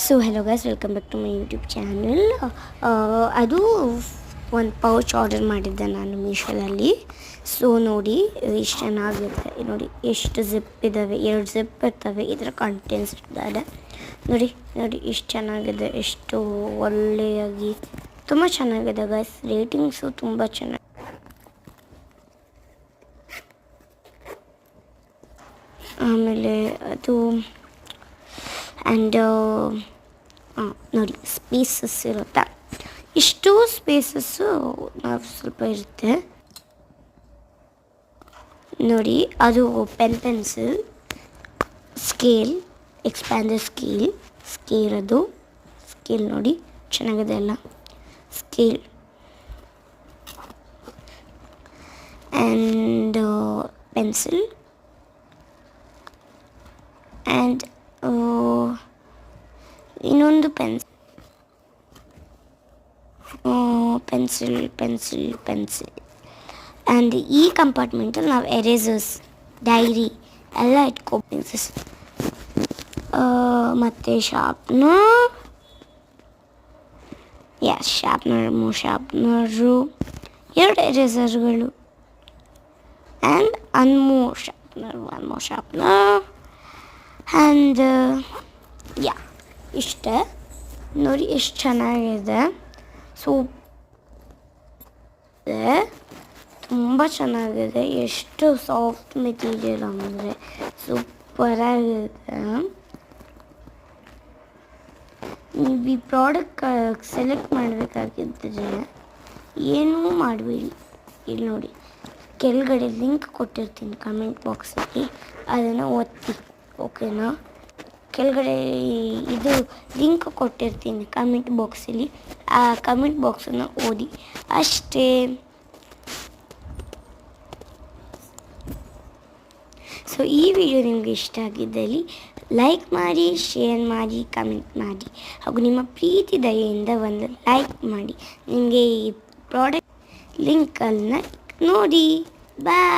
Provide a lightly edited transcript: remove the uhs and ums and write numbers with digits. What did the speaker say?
So hello guys, welcome back to my YouTube channel. ಅದು ಒಂದು pouch order ಮಾಡಿದ್ದೆ ನಾನು ಮೀಶೋದಲ್ಲಿ. ಸೊ ನೋಡಿ ಎಷ್ಟು ಚೆನ್ನಾಗಿದೆ, ನೋಡಿ ಎಷ್ಟು ಜಿಪ್ ಇದ್ದಾವೆ, 2 ಜಿಪ್ ಇರ್ತವೆ, ಇದರ ಕಂಟೆಂಟ್ಸ್ ಇದ್ದಾರೆ. ನೋಡಿ ನೋಡಿ ಎಷ್ಟು ಚೆನ್ನಾಗಿದೆ, ಎಷ್ಟು ಒಳ್ಳೆಯಾಗಿ ತುಂಬ ಚೆನ್ನಾಗಿದೆ ಗೈಸ್. ರೇಟಿಂಗ್ಸು ತುಂಬ ಚೆನ್ನಾಗಿ. ಆಮೇಲೆ ಅದು ಆ್ಯಂಡ್ ನೋಡಿ ಸ್ಪೇಸಸ್ ಇರುತ್ತೆ, ಇಷ್ಟು ಸ್ಪೇಸಸ್ಸು ನಾವು ಸ್ವಲ್ಪ ಇರುತ್ತೆ ನೋಡಿ. ಅದು ಪೆನ್ಸಿಲ್ ಸ್ಕೇಲ್, ಎಕ್ಸ್ಪ್ಯಾಂಡರ್ ಸ್ಕೇಲ್ ಅದು ಸ್ಕೇಲ್ ನೋಡಿ ಚೆನ್ನಾಗಿದೆ ಅಲ್ಲ. ಸ್ಕೇಲ್ ಆ್ಯಂಡ್ ಪೆನ್ಸಿಲ್ ಆ್ಯಂಡ್ ಇನ್ನೊಂದು ಪೆನ್ಸಿಲ್ ಆ್ಯಂಡ್ ಈ ಕಂಪಾರ್ಟ್ಮೆಂಟಲ್ಲಿ ನಾವು ಎರೇಸರ್ಸ್, ಡೈರಿ ಎಲ್ಲ ಇಟ್ಕೋಬೇಕು. ಮತ್ತು ಶಾರ್ಪ್ನರು 2 ಎರೇಸರ್ಗಳು and one more sharpener and ಇಷ್ಟೇ ನೋಡಿ ಎಷ್ಟು ಚೆನ್ನಾಗಿದೆ. ತುಂಬ ಚೆನ್ನಾಗಿದೆ, ಎಷ್ಟು ಸಾಫ್ಟ್ ಮೆಟೀರಿಯಲ್ ಅಂದರೆ ಸೂಪರಾಗಿದೆ. ನೀವು ಈ ಪ್ರಾಡಕ್ಟ್ ಸೆಲೆಕ್ಟ್ ಮಾಡಬೇಕಾಗಿದ್ದರೆ ಏನೂ ಮಾಡಬೇಡಿ. ಇಲ್ಲಿ ನೋಡಿ ಕೆಳಗಡೆ ಲಿಂಕ್ ಕೊಟ್ಟಿರ್ತೀನಿ ಕಮೆಂಟ್ ಬಾಕ್ಸಲ್ಲಿ, ಅದನ್ನು ಒತ್ತಿ ಓಕೆನಾ. ಕೆಳಗಡೆ ಇದು ಲಿಂಕ್ ಕೊಟ್ಟಿರ್ತೀನಿ ಕಮೆಂಟ್ ಬಾಕ್ಸಲ್ಲಿ, ಆ ಕಮೆಂಟ್ ಬಾಕ್ಸನ್ನು ಓದಿ ಅಷ್ಟೇ. ಸೊ ಈ ವಿಡಿಯೋ ನಿಮಗೆ ಇಷ್ಟ ಆಗಿದ್ದಲ್ಲಿ ಲೈಕ್ ಮಾಡಿ, ಶೇರ್ ಮಾಡಿ, ಕಮೆಂಟ್ ಮಾಡಿ, ಹಾಗೂ ನಿಮ್ಮ ಪ್ರೀತಿ ದಯೆಯಿಂದ ಒಂದು ಲೈಕ್ ಮಾಡಿ. ನಿಮಗೆ ಈ ಪ್ರಾಡಕ್ಟ್ ಲಿಂಕನ್ನು ನೋಡಿ. ಬಾಯ್.